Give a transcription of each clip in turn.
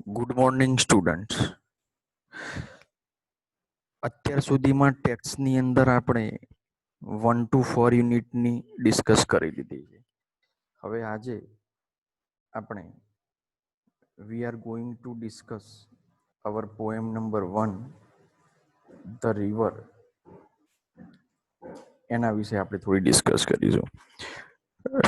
Good morning students. અત્યાર સુધીમાં ટેક્સ્ટની અંદર આપણે 1 to 4 યુનિટની ડિસ્કસ કરી લીધી છે. હવે આજે આપણે we are going to discuss our poem number 1 the river. એના વિશે આપણે થોડી ડિસ્કસ કરીશું.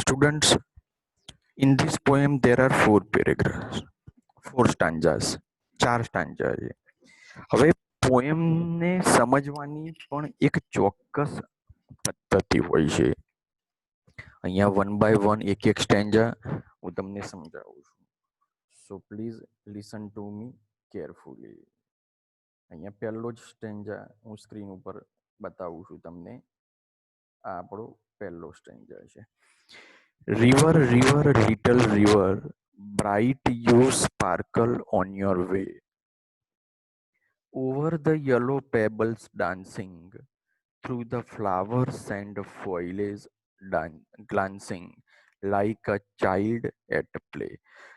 Students, in this poem there are 4 paragraphs, 4 stanzas, 4 stanza છે. હવે પોએમને સમજવાની પણ એક ચોક્કસ પદ્ધતિ હોય છે. અહીંયા 1 by 1 એક એક સ્ટેન્જા હું તમને સમજાવું છું. So please listen to me carefully. અહીંયા પહેલો જ સ્ટેન્જા હું સ્ક્રીન ઉપર બતાવું છું તમને. આ આપણો પહેલો સ્ટેન્જા છે. River river little river, bright you sparkle on your way, over the yellow pebbles dancing, through the flowers and foliage glancing, like a child at play.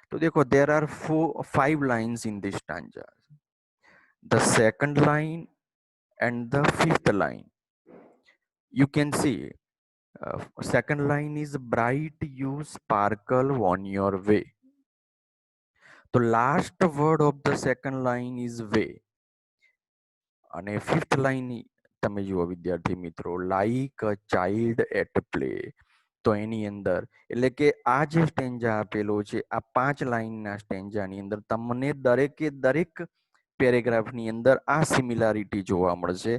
तो देखो, there are 5 lines in this stanza. The second line and the fifth line, you can see, second line is bright you sparkle on your way. The last word of the second line is way. અને fifth line તમે જુઓ વિદ્યાર્થી મિત્રો, like a child at play. તો એની અંદર એટલે કે આ જે સ્ટેન્જા આપેલો છે, આ 5 લાઈનના સ્ટેન્જાની અંદર તમને દરેકે દરેક પેરેગ્રાફની અંદર આ સિમિલારિટી જોવા મળશે.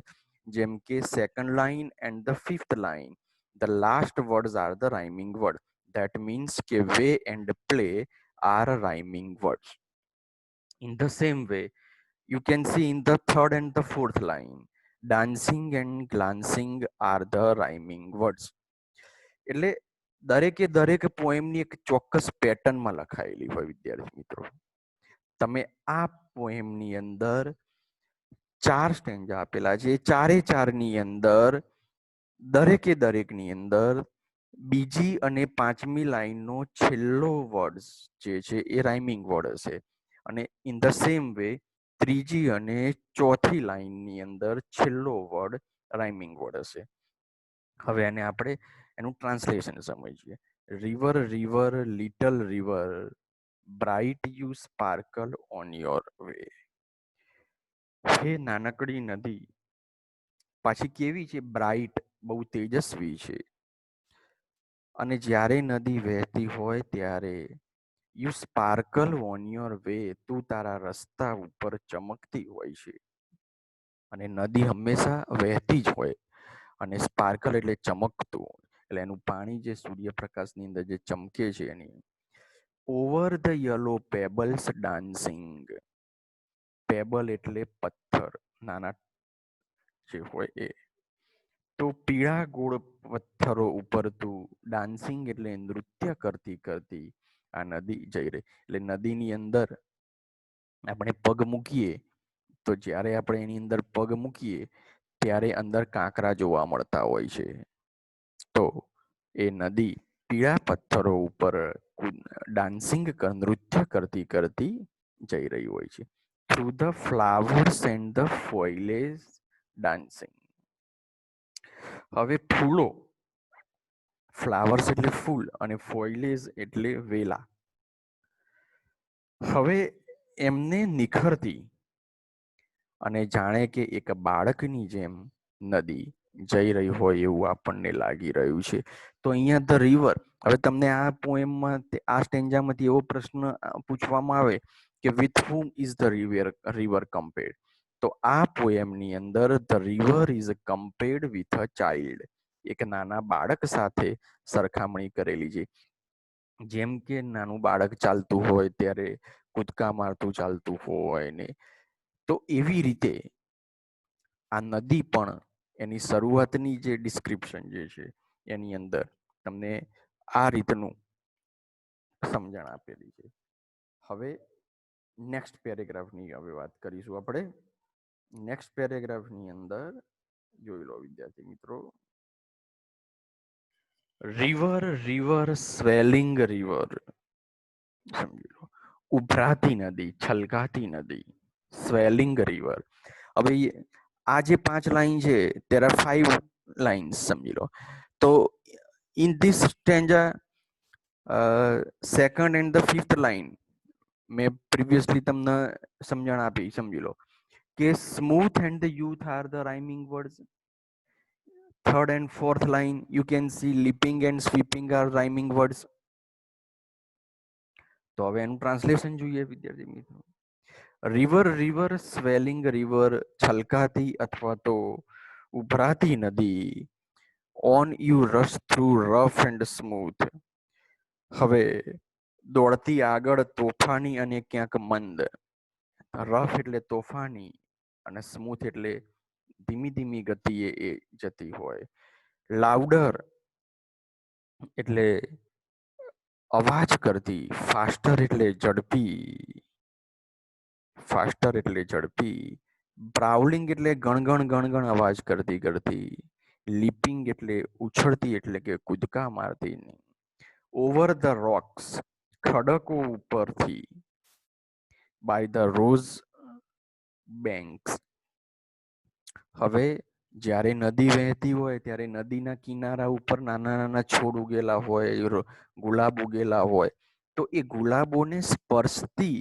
જેમ કે second line and the fifth line, the last words are the rhyming word. That means કે way and play are rhyming words. In the same way, you can see in the third and the fourth line, dancing and glancing are the rhyming words. એટલે દરેકે દરેક પોએમની એક ચોક્કસ પેટર્નમાં લખાયેલી હોય વિદ્યાર્થી મિત્રો. તમે આ પોએમની અંદર 4 સ્ટેન્જા આપેલા છે. ચારે ચારની અંદર દરેકે દરેકની અંદર બીજી અને પાંચમી લાઈનનો છેલ્લો વર્ડ જે છે એ રાઇમિંગ વર્ડ હશે. અને ઇન ધ સેમ વે ત્રીજી અને ચોથી લાઈનની અંદર છેલ્લો વર્ડ રાઇમિંગ વર્ડ હશે. હવે એને આપણે એનું ટ્રાન્સલેશન સમજીએ. River river little river, bright you sparkle on your way. હે નાનકડી નદી, પાછી કેવી છે? બ્રાઇટ, બહુ તેજસ્વી છે. અને જ્યારે નદી વહેતી હોય ત્યારે you sparkle on your way, તું તારા રસ્તા ઉપર ચમકતી હોય છે. અને નદી હંમેશા વહેતી જ હોય. અને સ્પાર્કલ એટલે ચમકતું, એટલે એનું પાણી જે સૂર્યપ્રકાશની અંદર જે ચમકે છે એની. Over the yellow pebbles dancing, pebble એટલે પથ્થર, નાના જે હોય એ. તો પીળા ગોળ પથ્થરો ઉપર તું ડાન્સિંગ એટલે નૃત્ય કરતી કરતી આ નદી જઈ રહી. એટલે નદીની અંદર આપણે પગ મૂકીએ તો જ્યારે આપણે એની અંદર પગ મૂકીએ ત્યારે અંદર કાંકરા જોવા મળતા હોય છે. તો એ નદી પીળા પથ્થરો ઉપર ડાન્સિંગ નૃત્ય કરતી કરતી જઈ રહી હોય છે. Through the flowers and the foliage dancing. હવે ફૂલો, ફ્લાવર્સ એટલે ફૂલ અને ફોઇલેજ એટલે વેલા. હવે એમને નિખરતી અને જાણે કે એક બાળકની જેમ નદી જઈ રહી હોય એવું આપણને લાગી રહ્યું છે. તો અહીંયા ધ રિવર, હવે તમને આ પોએમમાં આ સ્ટેન્જામાંથી એવો પ્રશ્ન પૂછવામાં આવે કે with whom is the river compared, તો આ પોએમની અંદર the river is compared with a child, એક નાના બાળક સાથે સરખામણી કરેલી છે. જેમ કે નાનું બાળક ચાલતું હોય ત્યારે કૂદકા મારતું ચાલતું હોય ને, તો એવી રીતે આ નદી પણ એની શરૂઆતની જે ડિસ્ક્રિપ્શન જે છે એની અંદર તમને આ રીતનું સમજણ આપેલી છે. હવે નેક્સ્ટ પેરેગ્રાફની હવે વાત કરીશું આપણે. નેક્સ્ટ પેરેગ્રાફની અંદર જોઈ લો વિદ્યાર્થી મિત્રો. રિવર રિવર સ્વેલિંગ રિવર, સમજી લો. ઉભરાતી નદી, છલકાતી નદી, સ્વેલિંગ રિવર. હવે આ જે 5 લાઈન છે, there are 5 લાઇન્સ સમજી લો. તો in this stanza, second and the fifth line મેં પ્રીવિયસલી તમને સમજણ આપી, સમજી લો કે smooth and the youth are the rhyming words. Third and fourth line you can see leaping and sweeping are rhyming words. તો હવે એનું ટ્રાન્સલેશન જોઈએ વિદ્યાર્થી મિત્રો. રિવર રિવર સ્વેલિંગ રિવર, છલકાતી અથવા તો ઉભરાતી નદી. On you rush through rough and smooth. હવે દોડતી આગળ તોફાની અને ક્યાંક મંદ. રફ એટલે તોફાની અને સ્મૂથ એટલે ધીમી ધીમી ગતિએ એ જતી હોય. લાઉડર એટલે અવાજ કરતી. ફાસ્ટર એટલે ઝડપી. ફાસ્ટર એટલે ઝડપી. બ્રાઉલિંગ એટલે ગણગણ ગણગણ અવાજ કરતી કરતી. લીપિંગ એટલે ઉછળતી એટલે કે કૂદકા મારતી. ઓવર ધ રોક્સ ખડકો ઉપરથી. By the rose banks. હવે જ્યારે નદી વહેતી હોય ત્યારે નદીના કિનારા ઉપર નાના નાના છોડ ઉગેલા હોય, ગુલાબ ઉગેલા હોય, તો એ ગુલાબોને સ્પર્શતી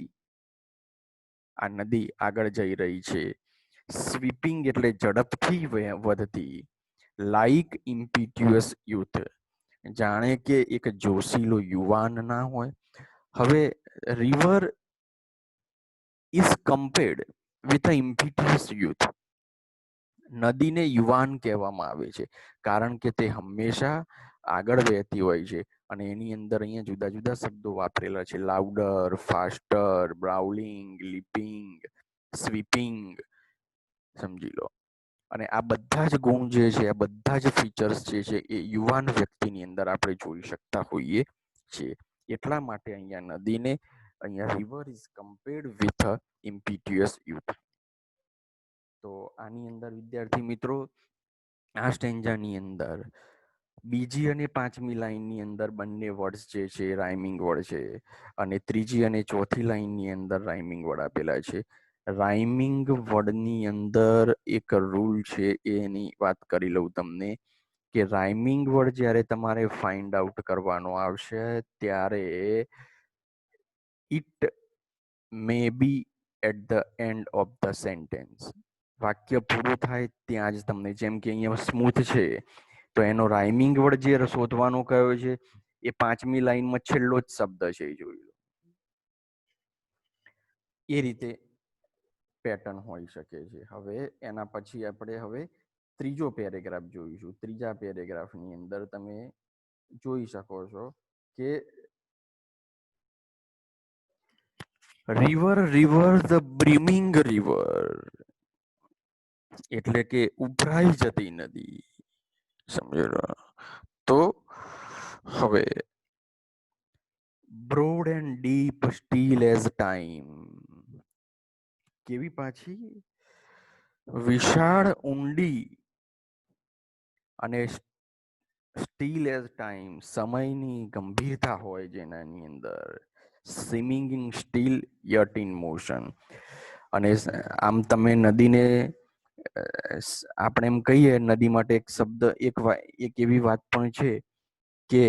આ નદી આગળ જઈ રહી છે. સ્વીપિંગ એટલે ઝડપથી વધતી. લાઈક ઇમ્પિટ્યુઅસ યુથ, જાણે કે એક જોશીલો યુવાન ના હોય. હવે river is compared with a impetuous youth. નદીને યુવાન કહેવામાં આવે છે કારણ કે તે હંમેશા આગળ વહેતી હોય છે. અને એની અંદર અહીંયા જુદા જુદા શબ્દો વાપરેલા છે. લાઉડર, ફાસ્ટર, બ્રાઉલિંગ, લીપિંગ, સ્વીપિંગ, સમજી લો. અને આ બધા જ ગુણ જે છે, આ બધા જ ફીચર્સ જે છે એ યુવાન વ્યક્તિની અંદર આપણે જોઈ શકતા હોઈએ છીએ. એટલા માટે અહીંયા નદીને અહીંયા river is compared with impetuous youth. તો આની અંદર વિદ્યાર્થી મિત્રો આ સ્ટેન્જાની અંદર બીજી અને પાંચમી લાઈનની અંદર બંને વર્ડ્સ જે છે રાઇમિંગ વર્ડ છે, અને ત્રીજી અને ચોથી લાઈનની અંદર રાઇમિંગ વર્ડ આપેલા છે. રાઇમિંગ વર્ડની અંદર એક રૂલ છે, એની વાત કરી લઉં તમને કે રાઇમિંગ વર્ડ જ્યારે તમારે ફાઇન્ડ આઉટ કરવાનો આવશે ત્યારે it may be at the end of the sentence. વાક્ય પૂરું થાય ત્યાં જ તમને, જેમ કે અહીંયા સ્મૂથ છે તો એનો રાઇમિંગ વર્ડ જે શોધવાનો કયો છે એ પાંચમી લાઈનમાં છેલ્લો જ શબ્દ છે, એ જોઈ લો. એ રીતે પેટર્ન હોઈ શકે છે. હવે એના પછી આપણે હવે ત્રીજો પેરેગ્રાફ જોઈશું. ત્રીજા પેરેગ્રાફની અંદર તમે જોઈ શકો છો કે river river the brimming river, એટલે કે ઉભરાઈ જતી નદી, સમજો. તો હવે broad and deep steel as time, કેવી પાછી વિશાળ ઊંડી અને સ્ટીલ એઝ ટાઈમ, સમયની ગંભીરતા હોય જેનાની અંદર. Swimming in steel yet in motion. અને આમ તમે નદીને આપણે એમ કહીએ નદી માટે એક શબ્દ, એક એવી વાત પણ છે કે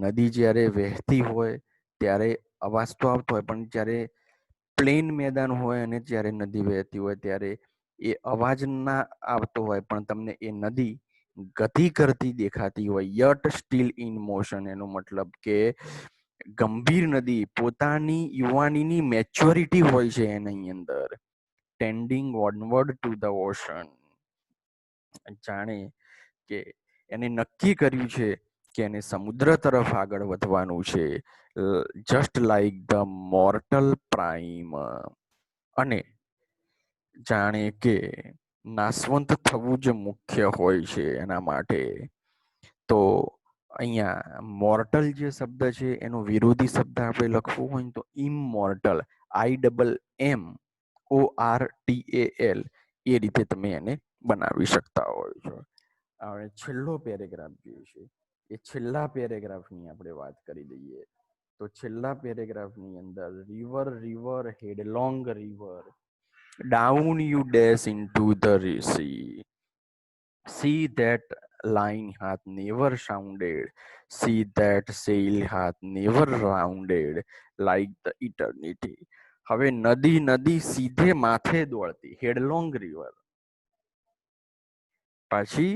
નદી જ્યારે વહેતી હોય ત્યારે અવાજ તો આવતો હોય, પણ જ્યારે પ્લેન મેદાન હોય અને જ્યારે નદી વહેતી હોય ત્યારે એ અવાજ ના આવતો હોય, પણ તમને એ નદી ગતિ કરતી દેખાતી હોય. યટ સ્ટીલ ઇન મોશન, એનો મતલબ કે ગંભીર નદી પોતાની યુવાનીની મેચ્યોરિટી હોય છે એની અંદર. Tending onward to the ocean, જાણે કે એને નક્કી કર્યું છે કે એને સમુદ્ર તરફ આગળ વધવાનું છે. Just like the mortal prime, અને જાણે કે નાશવંત થવું જ મુખ્ય હોય છે એના માટે. તો અહીંયા મોર્ટલ જે શબ્દ છે એનો વિરોધી શબ્દ આપણે લખવું હોય તો ઇમમોર્ટલ, IMMORTAL, એ રીતે તમે એને બનાવી શકતા હોય છો. હવે છેલ્લો પેરેગ્રાફ જે છે એ છેલ્લા પેરેગ્રાફની આપણે વાત કરી દઈએ. તો છેલ્લા પેરેગ્રાફની અંદર river river headlong river down you dash into the sea. See that line hath never sounded, see that sail hath never rounded like the eternity. હવે નદી નદી સીધે માથે દોડતી, હેડલોંગ રિવર. પછી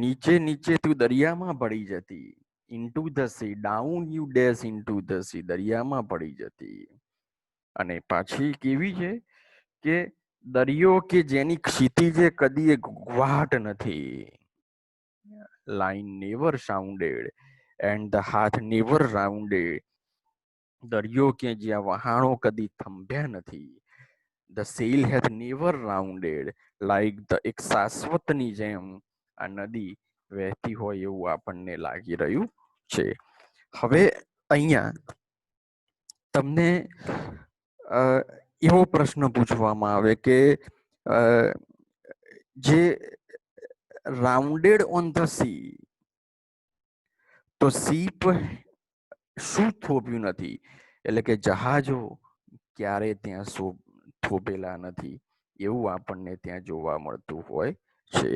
નીચે નીચે તું દરિયામાં પડી જતી, into the sea, down you dash into the sea, દરિયામાં પડી જતી. અને પાછી કેવી છે કે દરિયો કે જેની ક્ષિતિજે કદી વાટ નથી. Line never sounded and the hath never rounded. દરિયો કે જ્યાં વહાણો કદી થંભ્યા નથી. The sail hath never rounded like the, એક શાશ્વતની જેમ આ નદી વહેતી હોય એવું આપણને લાગી રહ્યું છે. હવે અહીંયા તમને એવો પ્રશ્ન પૂછવામાં આવે કે જે રાઉન્ડેડ ઓન ધ સી, તો સીપ શું થોભ્યું નથી, એટલે કે જહાજો ક્યારે ત્યાં થોભેલા નથી એવું આપણને ત્યાં જોવા મળતું હોય છે.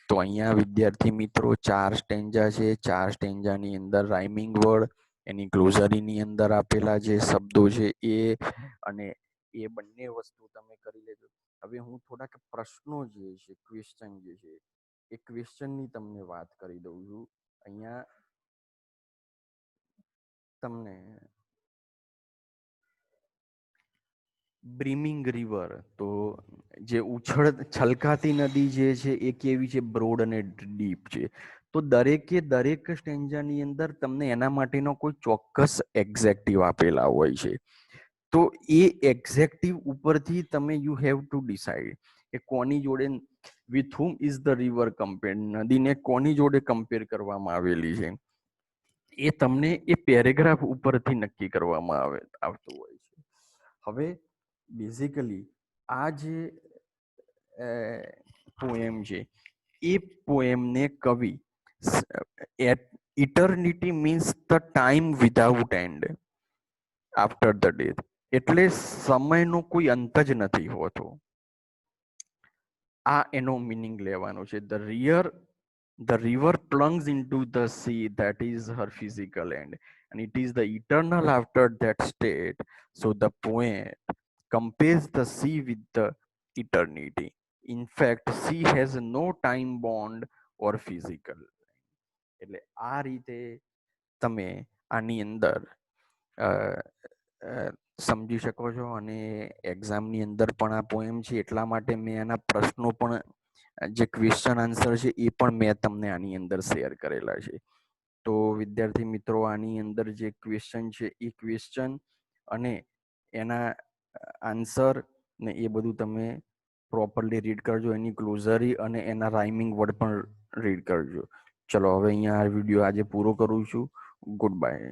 તો અહીંયા વિદ્યાર્થી મિત્રો 4 સ્ટેન્જા છે. 4 સ્ટેન્જાની અંદર રાઇમિંગ વર્ડ, એની ગ્લોઝરીની અંદર આપેલા જે શબ્દો છે એ અને એ બંને વસ્તુ તમે કરી લેજો. હવે હું થોડાક પ્રશ્નો જે છે, ક્વેશ્ચન જે છે એ ક્વેશ્ચનની તમને વાત કરી દઉં છું. અહીંયા તમને બ્રીમિંગ રિવર, તો જે છલકાતી નદી જે છે એ કેવી છે, બ્રોડ અને ડીપ છે. તો દરેકે દરેક સ્ટેન્જાની અંદર તમને એના માટેનો કોઈ ચોક્કસ એક્ઝેક્ટિવ આપેલા હોય છે. તો એ એક્ઝેક્ટિવ ઉપરથી તમે યુ હેવ ટુ ડિસાઇડ કે કોની જોડે, with whom is the river compare, નદીને કોની જોડે કમ્પેર કરવામાં આવેલી છે, એ તમને એ પેરેગ્રાફ ઉપરથી નક્કી કરવામાં આવતું હોય છે. હવે બેઝિકલી આ જે પોએમ છે એ પોએમને કવિ eternity means the time without and after the death, એટલે સમયનો કોઈ અંત જ નથી હોતો. આ એનો મિનિંગ લેવાનો છે. The river plunges into the sea, that is her physical end, and it is the eternal after that state. So the poet compares the sea with the eternity. In fact, sea has no time bond or physical. એટલે આ રીતે તમે આની અંદર સમજી શકો છો. અને એક્ઝામની અંદર પણ આ પોએમ છે એટલા માટે મેં એના પ્રશ્નો પણ, જે ક્વેશ્ચન આન્સર છે એ પણ મેં તમને આની અંદર શેર કરેલા છે. તો વિદ્યાર્થી મિત્રો આની અંદર જે ક્વેશ્ચન છે એ ક્વેશ્ચન અને એના આન્સર ને એ બધું તમે પ્રોપરલી રીડ કરજો. એની ક્લોઝરી અને એના રાઇમિંગ વર્ડ પણ રીડ કરજો. ચલો હવે અહીંયા આ વિડીયો આજે પૂરો કરું છું. Good bye.